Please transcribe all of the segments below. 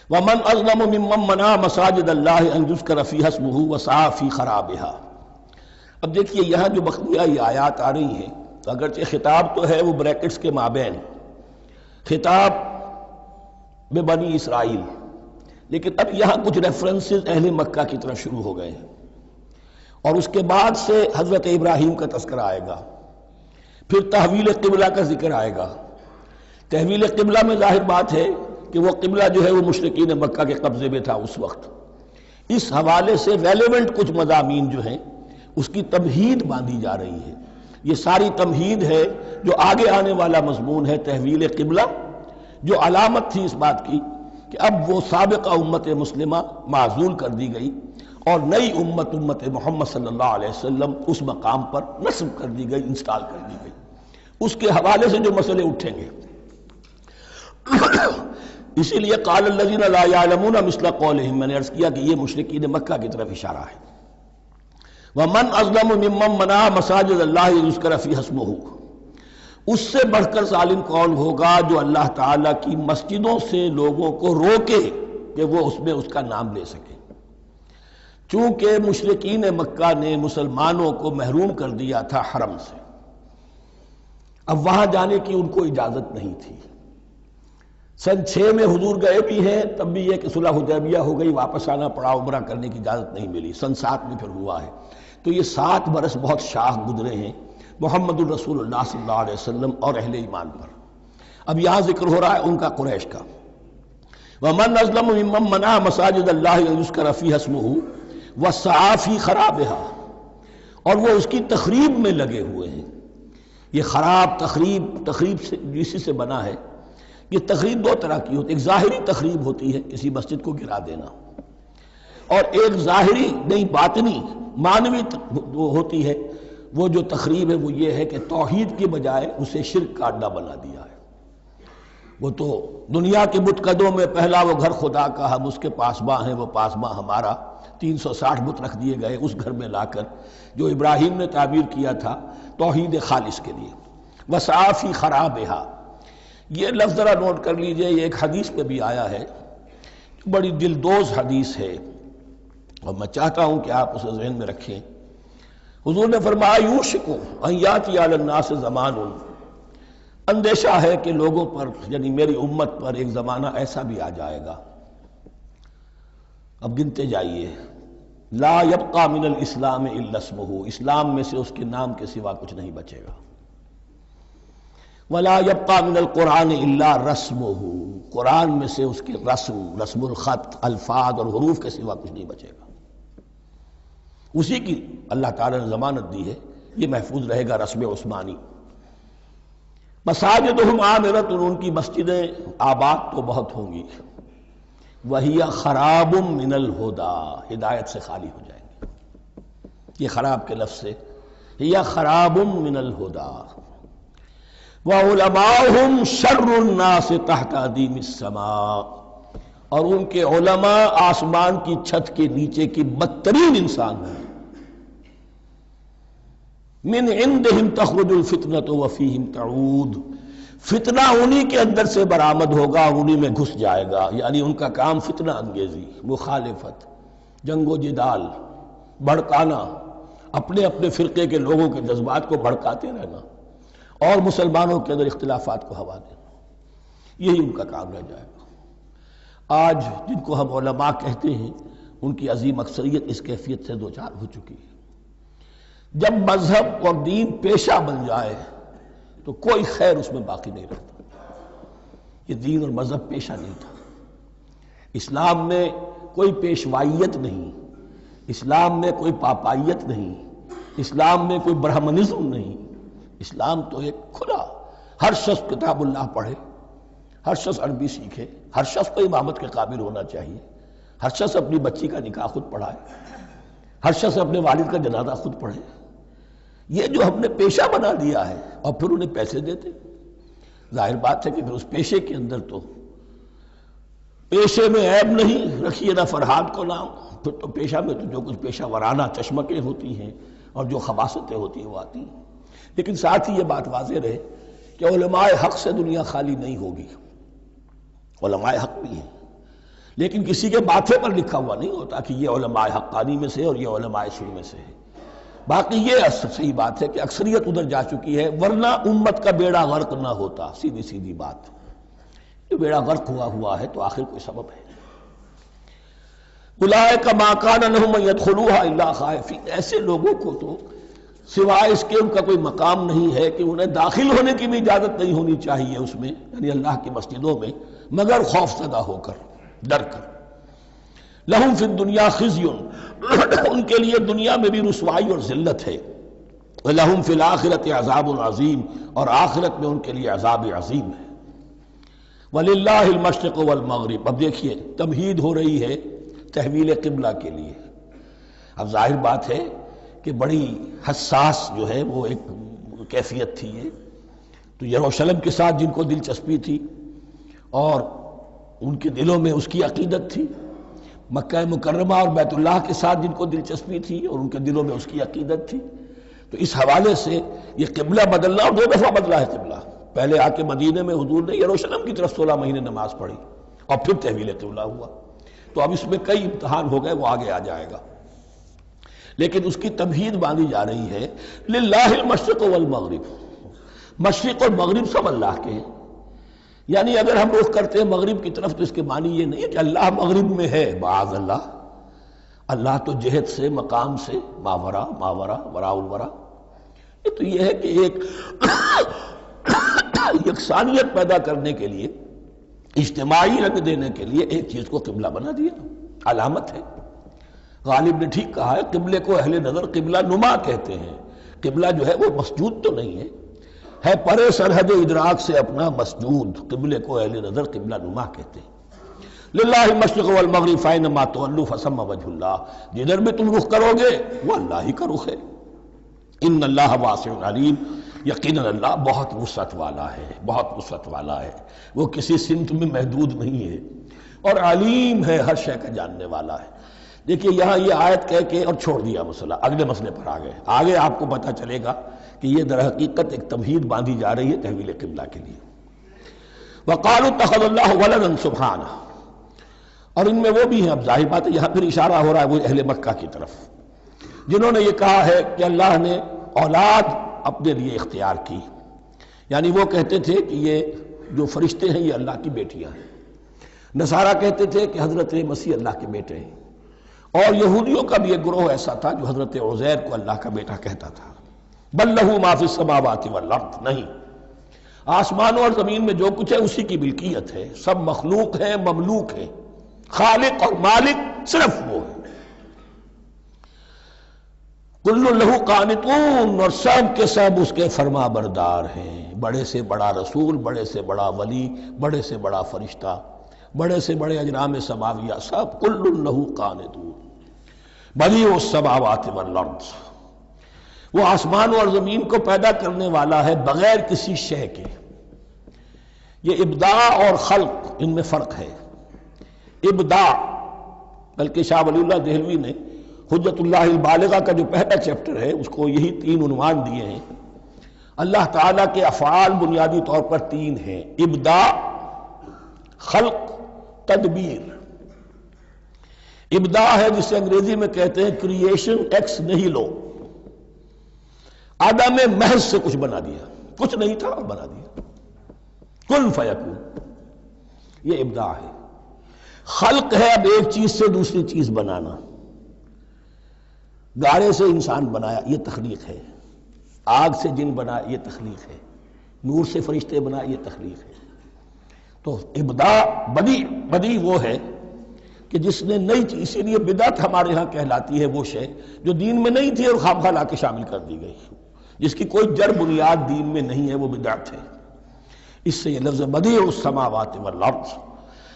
ومن اظلم ممن منع مساجد اللہ ان یذکر فیہا اسمہ وسعی فی خرابہا۔ اب دیکھیے یہاں جو بقیہ یہ آیات آ رہی ہیں، اگرچہ خطاب تو ہے وہ بریکٹس کے مابین، خطاب میں بنی اسرائیل، لیکن اب یہاں کچھ ریفرنسز اہل مکہ کی طرف شروع ہو گئے ہیں، اور اس کے بعد سے حضرت ابراہیم کا تذکرہ آئے گا، پھر تحویل قبلہ کا ذکر آئے گا۔ تحویل قبلہ میں ظاہر بات ہے کہ وہ قبلہ جو ہے وہ مشرکین مکہ کے قبضے میں تھا اس وقت۔ اس حوالے سے ریلیونٹ کچھ مضامین جو ہیں اس کی تمہید باندھی جا رہی ہے۔ یہ ساری تمہید ہے جو آگے آنے والا مضمون ہے تحویل قبلہ، جو علامت تھی اس بات کی کہ اب وہ سابقہ امت مسلمہ معزول کر دی گئی اور نئی امت محمد صلی اللہ علیہ وسلم اس مقام پر نصب کر دی گئی، انسٹال کر دی گئی۔ اس کے حوالے سے جو مسئلے اٹھیں گے، اسی لیے قال الذین لا یعلمون مثل قولہم، میں نے عرض کیا کہ یہ مشرکین مکہ کی طرف اشارہ ہے۔ ومن اظلم ممن منع مساجد اللہ یذکر فیہا اسمہ، اس سے بڑھ کر ظالم کون ہوگا جو اللہ تعالیٰ کی مسجدوں سے لوگوں کو روکے کہ وہ اس میں اس کا نام لے سکیں۔ چونکہ مشرکین مکہ نے مسلمانوں کو محروم کر دیا تھا حرم سے، اب وہاں جانے کی ان کو اجازت نہیں تھی۔ سن 6 میں حضور گئے بھی ہیں، تب بھی یہ کہ صلح حدیبیہ ہو گئی، واپس آنا پڑا، عمرہ کرنے کی اجازت نہیں ملی۔ سن 7 میں پھر ہوا ہے، تو یہ 7 برس بہت شاہ گزرے ہیں محمد الرسول اللہ صلی اللہ علیہ وسلم اور اہل ایمان پر۔ اب یہاں ذکر ہو رہا ہے ان کا قریش کا۔ ومن اظلم ممن منع مساجد اللہ ان یذکر فیہا اسمہ وسعی فی خرابہا، اور وہ اس کی تخریب میں لگے ہوئے ہیں۔ یہ خراب تخریب سے اسی سے بنا ہے۔ یہ تخریب 2 طرح کی ہوتی ہے، ایک ظاہری تخریب ہوتی ہے کسی مسجد کو گرا دینا، اور ایک ظاہری نہیں باطنی معنوی ہوتی ہے۔ وہ جو تخریب ہے وہ یہ ہے کہ توحید کی بجائے اسے شرک کا اڈا بنا دیا ہے۔ وہ تو دنیا کے بت قدوں میں پہلا وہ گھر خدا کا، ہم اس کے پاسباں ہیں، وہ پاسباں ہمارا، 360 بت رکھ دیے گئے اس گھر میں لا کر، جو ابراہیم نے تعبیر کیا تھا توحید خالص کے لیے۔ وسعی فی خرابہا، یہ لفظ ذرا نوٹ کر لیجئے، یہ ایک حدیث میں بھی آیا ہے، بڑی دلدوز حدیث ہے، اور میں چاہتا ہوں کہ آپ اسے ذہن میں رکھیں۔ حضور نے فرمایا یوشک ان یاتی علی الناس زمان، اندیشہ ہے کہ لوگوں پر یعنی میری امت پر ایک زمانہ ایسا بھی آ جائے گا، اب گنتے جائیے، لا یبقى من الاسلام الا اسمہ، اسلام میں سے اس کے نام کے سوا کچھ نہیں بچے گا، ولا يبقى من القرآن الا رسمہ، قرآن میں سے اس کے رسم الخط، الفاظ اور حروف کے سوا کچھ نہیں بچے گا۔ اسی کی اللہ تعالیٰ نے ضمانت دی ہے، یہ محفوظ رہے گا رسم عثمانی۔ مساجدہم عامرۃ، ان کی مسجدیں آباد تو بہت ہوں گی، وَهِيَ خَرَابٌ مِّنَ الْهُدَىٰ، ہدایت سے خالی ہو جائیں گے۔ یہ خراب کے لفظ سے هِيَ خَرَابٌ مِّنَ الْهُدَىٰ وَعُلَمَاؤُهُمْ شَرُّ النَّاسِ تَحْتَ عَدِيمِ السَّمَاءِ، اور ان کے علماء آسمان کی چھت کے نیچے کی بدترین انسان ہیں۔ من عندہم تخرج الفتنۃ وفیہم تعود، فتنہ انہی کے اندر سے برآمد ہوگا، انہی میں گھس جائے گا، یعنی ان کا کام فتنہ انگیزی، مخالفت، جنگ و جدال، بھڑکانا، اپنے اپنے فرقے کے لوگوں کے جذبات کو بھڑکاتے رہنا اور مسلمانوں کے اندر اختلافات کو ہوا دینا، یہی ان کا کام رہ جائے گا۔ آج جن کو ہم علماء کہتے ہیں ان کی عظیم اکثریت اس کیفیت سے دوچار ہو چکی ہے۔ جب مذہب اور دین پیشہ بن جائے تو کوئی خیر اس میں باقی نہیں رہتا۔ یہ دین اور مذہب پیشہ نہیں تھا، اسلام میں کوئی پیشوائیت نہیں، اسلام میں کوئی پاپائیت نہیں، اسلام میں کوئی برہمنزم نہیں، اسلام تو ایک کھلا، ہر شخص کتاب اللہ پڑھے، ہر شخص عربی سیکھے، ہر شخص کو امامت کے قابل ہونا چاہیے، ہر شخص اپنی بچی کا نکاح خود پڑھائے، ہر شخص اپنے والد کا جنازہ خود پڑھے۔ یہ جو ہم نے پیشہ بنا دیا ہے اور پھر انہیں پیسے دیتے، ظاہر بات ہے کہ پھر اس پیشے کے اندر تو پیشے میں عیب نہیں، رکھیے نہ فرہاد کو نام، پھر تو پیشہ میں تو جو کچھ پیشہ ورانہ چشمکیں ہوتی ہیں اور جو خباثتیں ہوتی ہیں وہ آتی ہیں۔ لیکن ساتھ ہی یہ بات واضح رہے کہ علماء حق سے دنیا خالی نہیں ہوگی، علماء حق بھی ہیں، لیکن کسی کے ماتھے پر لکھا ہوا نہیں ہوتا کہ یہ علماء حقانی میں سے اور یہ علماء سو میں سے ہے۔ باقی یہ صحیح بات ہے کہ اکثریت ادھر جا چکی ہے، ورنہ امت کا بیڑا غرق نہ ہوتا، سیدھی سیدھی بات۔ یہ بیڑا غرق ہوا ہے تو آخر کوئی سبب ہے۔ اولئک ما کان لہم ان یدخلوها الا خائفین، ایسے لوگوں کو تو سوائے اس کے ان کا کوئی مقام نہیں ہے کہ انہیں داخل ہونے کی بھی اجازت نہیں ہونی چاہیے اس میں، یعنی اللہ کی مسجدوں میں، مگر خوف زدہ ہو کر، ڈر کر۔ لہم فی الدنیا خزی، ان کے لیے دنیا میں بھی رسوائی اور ذلت ہے، لہم فی الآخرۃ عذاب عظیم، اور آخرت میں ان کے لیے عذاب عظیم ہے۔ وللہ المشرق والمغرب، اب دیکھیے تمہید ہو رہی ہے تحویل قبلہ کے لیے۔ اب ظاہر بات ہے کہ بڑی حساس جو ہے وہ ایک کیفیت تھی یہ، تو یروشلم کے ساتھ جن کو دلچسپی تھی اور ان کے دلوں میں اس کی عقیدت تھی، مکہ مکرمہ اور بیت اللہ کے ساتھ جن کو دلچسپی تھی اور ان کے دلوں میں اس کی عقیدت تھی، تو اس حوالے سے یہ قبلہ بدلنا، اور 2 دفعہ بدلا ہے قبلہ۔ پہلے آ کے مدینے میں حضور نے یروشلم کی طرف 16 مہینے نماز پڑھی اور پھر تحویل قبلہ ہوا، تو اب اس میں کئی امتحان ہو گئے، وہ آگے آ جائے گا، لیکن اس کی تمہید باندھی جا رہی ہے۔ للہ المشرق والمغرب، مشرق اور مغرب سب اللہ کے ہیں، یعنی اگر ہم رخ کرتے ہیں مغرب کی طرف تو اس کے معنی یہ نہیں ہے کہ اللہ مغرب میں ہے، معاذ اللہ، اللہ تو جہت سے، مقام سے، ماورا وراء الورا۔ یہ تو یہ ہے کہ ایک یکسانیت پیدا کرنے کے لیے، اجتماعی رنگ دینے کے لیے ایک چیز کو قبلہ بنا دیا، علامت ہے۔ غالب نے ٹھیک کہا ہے، قبلے کو اہل نظر قبلہ نما کہتے ہیں۔ قبلہ جو ہے وہ مسجود تو نہیں ہے پرے سرحد ادراک سے اپنا مسجود، قبلے کو اہل نظر قبلہ نما کہتے ہیں۔ للہ المشرق والمغرب فینما تولوا فثم وجہ اللہ، جدھر بھی تم رخ کرو گے وہ اللہ ہی کا رخ ہے۔ ان اللہ واسع علیم، یقیناً اللہ بہت وسعت والا ہے، بہت وسعت والا ہے، وہ کسی سمت میں محدود نہیں ہے، اور علیم ہے، ہر شے کا جاننے والا ہے۔ دیکھیے یہاں یہ آیت کہہ کے اور چھوڑ دیا مسئلہ، اگلے مسئلے پر آگے آپ کو پتہ چلے گا کہ یہ در حقیقت ایک تمہید باندھی جا رہی ہے تحویل قبلہ کے لیے۔ وقالوا اتخذ اللہ ولدا سبحانہ، اور ان میں وہ بھی ہیں، اب ظاہر بات ہے یہاں پھر اشارہ ہو رہا ہے وہ اہل مکہ کی طرف، جنہوں نے یہ کہا ہے کہ اللہ نے اولاد اپنے لیے اختیار کی، یعنی وہ کہتے تھے کہ یہ جو فرشتے ہیں یہ اللہ کی بیٹیاں ہیں، نصارہ کہتے تھے کہ حضرت مسیح اللہ کے بیٹے ہیں، اور یہودیوں کا بھی ایک گروہ ایسا تھا جو حضرت عزیر کو اللہ کا بیٹا کہتا تھا۔ بل لہ ما فی السماوات والارض، نہیں، آسمانوں اور زمین میں جو کچھ ہے اسی کی ملکیت ہے، سب مخلوق ہے، مملوک ہے، خالق اور مالک صرف وہ ہے۔ کل لہ قانتون، اور سب کے سب اس کے فرما بردار ہیں، بڑے سے بڑا رسول، بڑے سے بڑا ولی، بڑے سے بڑا فرشتہ، بڑے سے بڑے اجرام سماویہ، سب کل لہ قانتون۔ بدیع السماوات والارض، وہ آسمان اور زمین کو پیدا کرنے والا ہے بغیر کسی شے کے۔ یہ ابداع اور خلق، ان میں فرق ہے۔ ابداع، بلکہ شاہ ولی اللہ دہلوی نے حجت اللہ البالغہ کا جو پہلا چیپٹر ہے اس کو یہی 3 عنوان دیے ہیں۔ اللہ تعالیٰ کے افعال بنیادی طور پر 3 ہیں، ابداع، خلق، تدبیر۔ ابداع ہے جسے انگریزی میں کہتے ہیں کریشن ایکس نیہیلو، عدم محض سے کچھ بنا دیا، کچھ نہیں تھا اور بنا دیا، کن فیکون، یہ ابداع ہے۔ خلق ہے اب ایک چیز سے دوسری چیز بنانا، گارے سے انسان بنایا، یہ تخلیق ہے، آگ سے جن بنایا، یہ تخلیق ہے، نور سے فرشتے بنایا، یہ تخلیق ہے۔ تو ابداع، بدیع وہ ہے کہ جس نے نئی چیز، اسی لیے بدعت ہمارے ہاں کہلاتی ہے وہ شے جو دین میں نہیں تھی اور خواہ لا کے شامل کر دی گئی، جس کی کوئی جڑ بنیاد دین میں نہیں ہے، وہ بدعت ہے۔ اس سے یہ لفظ بدیع السماوات والارض،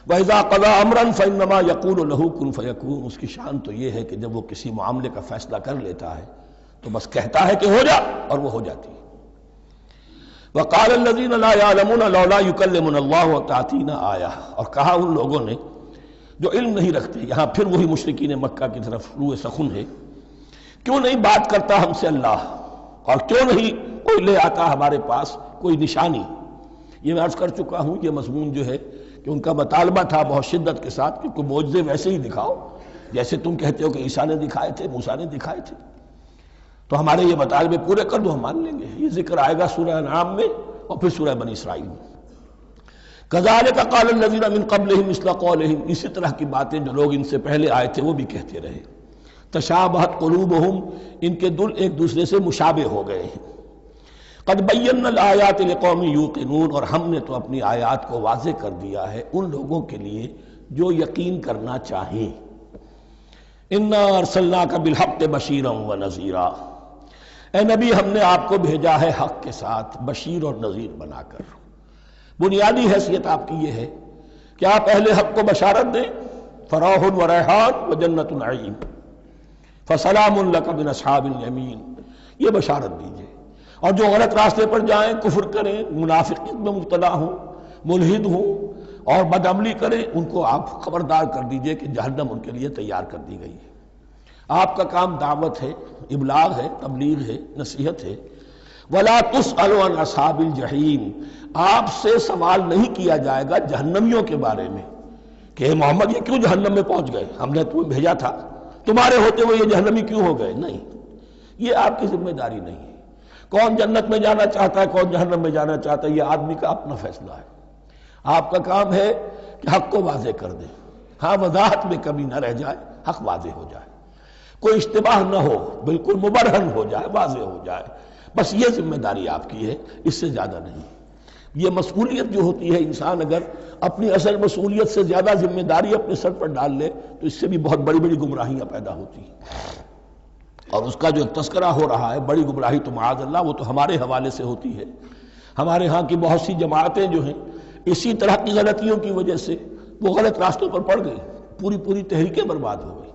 وَإِذَا قَضَىٰ أَمْرًا فَإِنَّمَا يَقُولُ لَهُ كُن فَيَكُونُ، اس کی شان تو یہ ہے کہ جب وہ کسی معاملے کا فیصلہ کر لیتا ہے تو بس کہتا ہے کہ ہو جا، اور وہ ہو جاتی ہے۔ وَقَالَ الَّذِينَ لَا يَعْلَمُونَ لَوْلَا يُكَلِّمُنَا اللَّهُ وَتَأْتِينَا آیَةٌ، اور کہا ان لوگوں نے جو علم نہیں رکھتے، یہاں پھر وہی مشرکین مکہ کی طرف روئے سخن ہے، کیوں نہیں بات کرتا ہم سے اللہ، اور کیوں نہیں کوئی لے آتا ہمارے پاس کوئی نشانی، یہ میں عرض کر چکا ہوں، یہ مضمون جو ہے کہ ان کا مطالبہ تھا بہت شدت کے ساتھ کہ کوئی معجزے ویسے ہی دکھاؤ جیسے تم کہتے ہو کہ عیسیٰ نے دکھائے تھے، موسیٰ نے دکھائے تھے، تو ہمارے یہ مطالبے پورے کر دو، ہم مان لیں گے۔ یہ ذکر آئے گا سورہ انعام میں اور پھر سورہ بنی اسرائیل میں۔ كَذَلِكَ قَالَ الَّذِينَ مِن قَبْلِهِمْ مِثْلَ قَوْلِهِمْ، اسی طرح کی باتیں جو لوگ ان سے پہلے آئے تھے وہ بھی کہتے رہے۔ تشابہت قلوبہم، ان کے دل ایک دوسرے سے مشابہ ہو گئے ہیں۔ قد بینا الآیات لقوم یوقنون، اور ہم نے تو اپنی آیات کو واضح کر دیا ہے ان لوگوں کے لیے جو یقین کرنا چاہیں۔ انا ارسلناک بالحق بشیرا ونذیرا، اے نبی ہم نے آپ کو بھیجا ہے حق کے ساتھ بشیر اور نذیر بنا کر۔ بنیادی حیثیت آپ کی یہ ہے کہ آپ اہل حق کو بشارت دیں، فراح و ریحان و جنت نعیم، فسلام لک من اصحاب الیمین، یہ بشارت دیجئے۔ اور جو غلط راستے پر جائیں، کفر کریں، منافقت میں مبتلا ہوں، ملحد ہوں اور بدعملی کریں، ان کو آپ خبردار کر دیجئے کہ جہنم ان کے لیے تیار کر دی گئی ہے۔ آپ کا کام دعوت ہے، ابلاغ ہے، تبلیغ ہے، نصیحت ہے۔ وَلَا تُسْأَلُ عَنْ أَصْحَابِ الْجَحِيمِ، آپ سے سوال نہیں کیا جائے گا جہنمیوں کے بارے میں کہ اے محمد یہ کیوں جہنم میں پہنچ گئے، ہم نے تمہیں بھیجا تھا، تمہارے ہوتے ہوئے یہ جہنمی کیوں ہو گئے؟ نہیں، یہ آپ کی ذمہ داری نہیں ہے۔ کون جنت میں جانا چاہتا ہے، کون جہنم میں جانا چاہتا ہے، یہ آدمی کا اپنا فیصلہ ہے۔ آپ کا کام ہے کہ حق کو واضح کر دیں، ہاں وضاحت میں کمی نہ رہ جائے، حق واضح ہو جائے، کوئی اشتباہ نہ ہو، بالکل مبرہن ہو جائے، واضح ہو جائے، بس یہ ذمہ داری آپ کی ہے، اس سے زیادہ نہیں۔ یہ مسئولیت جو ہوتی ہے، انسان اگر اپنی اصل مسئولیت سے زیادہ ذمہ داری اپنے سر پر ڈال لے تو اس سے بھی بہت بڑی بڑی گمراہیاں پیدا ہوتی ہیں، اور اس کا جو تذکرہ ہو رہا ہے بڑی گمراہی تو معاذ اللہ وہ تو ہمارے حوالے سے ہوتی ہے۔ ہمارے ہاں کی بہت سی جماعتیں جو ہیں اسی طرح کی غلطیوں کی وجہ سے وہ غلط راستوں پر پڑ گئی، پوری تحریکیں برباد ہو گئی۔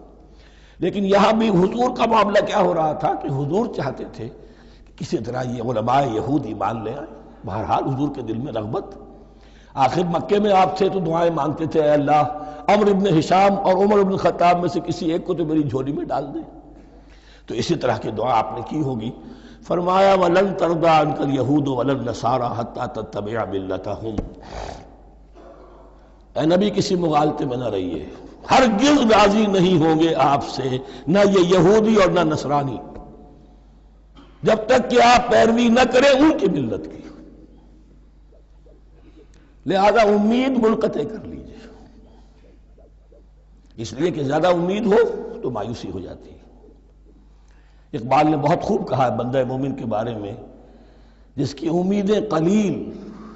لیکن یہاں بھی حضور کا معاملہ کیا ہو رہا تھا کہ حضور چاہتے تھے کہ کسی طرح یہ علماء یہود ایمان لے آئیں۔ بہرحال حضور کے دل میں رغبت، آخر مکے میں آپ تھے تو دعائیں مانگتے تھے، اے اللہ عمرو بن ہشام اور عمر بن خطاب میں سے کسی ایک کو تو میری جھولی میں ڈال دے۔ تو اسی طرح کی دعا آپ نے کی ہوگی۔ فرمایا وَلَن تَرْضَىٰ عَنْكَ الْيَهُودُ وَلَا النَّصَارَىٰ حَتَّىٰ تَتَّبِعَ مِلَّتَهُمْ، اے نبی کسی مغالطے میں نہ رہیے، ہرگز راضی نہیں ہوں گے آپ سے نہ یہ یہودی اور نہ نصرانی جب تک کہ آپ پیروی نہ کریں ان کی ملت کی۔ لہذا امید منقطع کر لیجیے، اس لیے کہ زیادہ امید ہو تو مایوسی ہو جاتی ہے۔ اقبال نے بہت خوب کہا ہے بندہ مومن کے بارے میں، جس کی امیدیں قلیل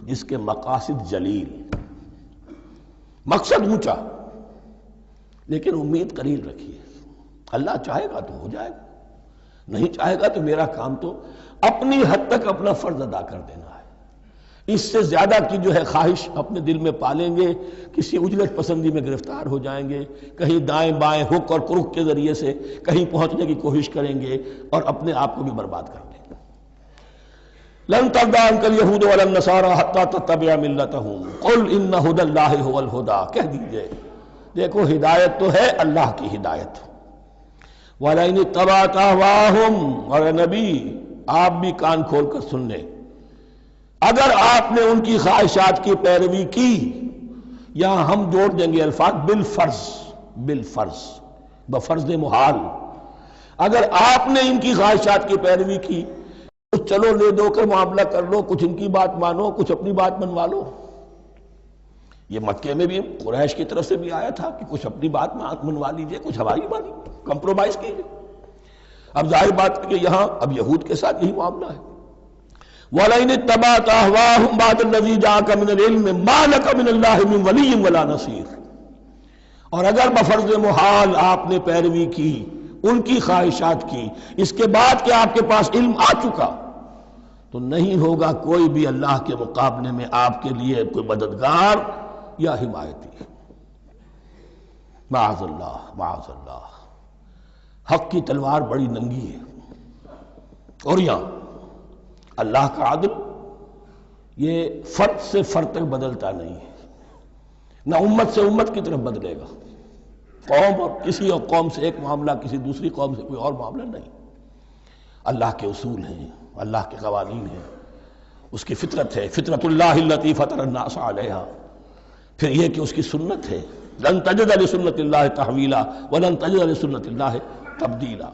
جس کے مقاصد جلیل۔ مقصد اونچا لیکن امید قلیل رکھیے، اللہ چاہے گا تو ہو جائے گا، نہیں چاہے گا تو میرا کام تو اپنی حد تک اپنا فرض ادا کر دینا ہے۔ اس سے زیادہ کی جو ہے خواہش اپنے دل میں پالیں گے، کسی اجلت پسندی میں گرفتار ہو جائیں گے، کہیں دائیں بائیں ہک اور کرک کے ذریعے سے کہیں پہنچنے کی کوشش کریں گے اور اپنے آپ کو بھی برباد کر دیں گے۔ لن ترضى عنك اليهود ولا النصارى حتى تتبع ملتهم قل ان هدى الله هو الهدى، کہہ دیجئے دیکھو ہدایت تو ہے اللہ کی ہدایت۔ وَلَئِنِ اتَّبَعْتَ أَهْوَاءَهُمْ، اور نبی آپ بھی کان کھول کر سن لیں، اگر آپ نے ان کی خواہشات کی پیروی کی، یہاں ہم جوڑ دیں گے الفاظ بالفرض بفرض محال، اگر آپ نے ان کی خواہشات کی پیروی کی کچھ چلو لے دو کر معاملہ کر لو، کچھ ان کی بات مانو، کچھ اپنی بات منوا لو۔ یہ مکے میں بھی قریش کی طرف سے بھی آیا تھا کہ کچھ اپنی بات منوا لیجئے، کچھ ہماری بات کمپرومائز کیجئے۔ اب ظاہر بات ہے کہ یہاں اب یہود کے ساتھ یہی معاملہ ہے۔ وَلَئِنِ اتَّبَعْتَ أَهْوَاءَهُمْ بَعْدَ الَّذِي جَاءَكَ مِنَ الْعِلْمِ مَا لَكَ مِنَ اللَّهِ مِنْ وَلِيٍّ وَلَا نَصِيرٍ، اور اگر بفرض محال آپ نے پیروی کی ان کی خواہشات کی، اس کے بعد کہ آپ کے پاس علم آ چکا، تو نہیں ہوگا کوئی بھی اللہ کے مقابلے میں آپ کے لیے کوئی مددگار یا حمایتی۔ معاذ اللہ معاذ اللہ، حق کی تلوار بڑی ننگی ہے، اور یہاں اللہ کا عدل یہ فرد سے فرد تک بدلتا نہیں ہے، نہ امت سے امت کی طرف بدلے گا، قوم اور کسی اور قوم سے ایک معاملہ، کسی دوسری قوم سے کوئی اور معاملہ نہیں۔ اللہ کے اصول ہیں، اللہ کے قوانین ہیں، اس کی فطرت ہے، فطرت اللہ التی فطر الناس علیہا. پھر یہ کہ اس کی سنت ہے، لن تجد لسنت اللہ تحویلا ولن تجد لسنت اللہ تبدیلا.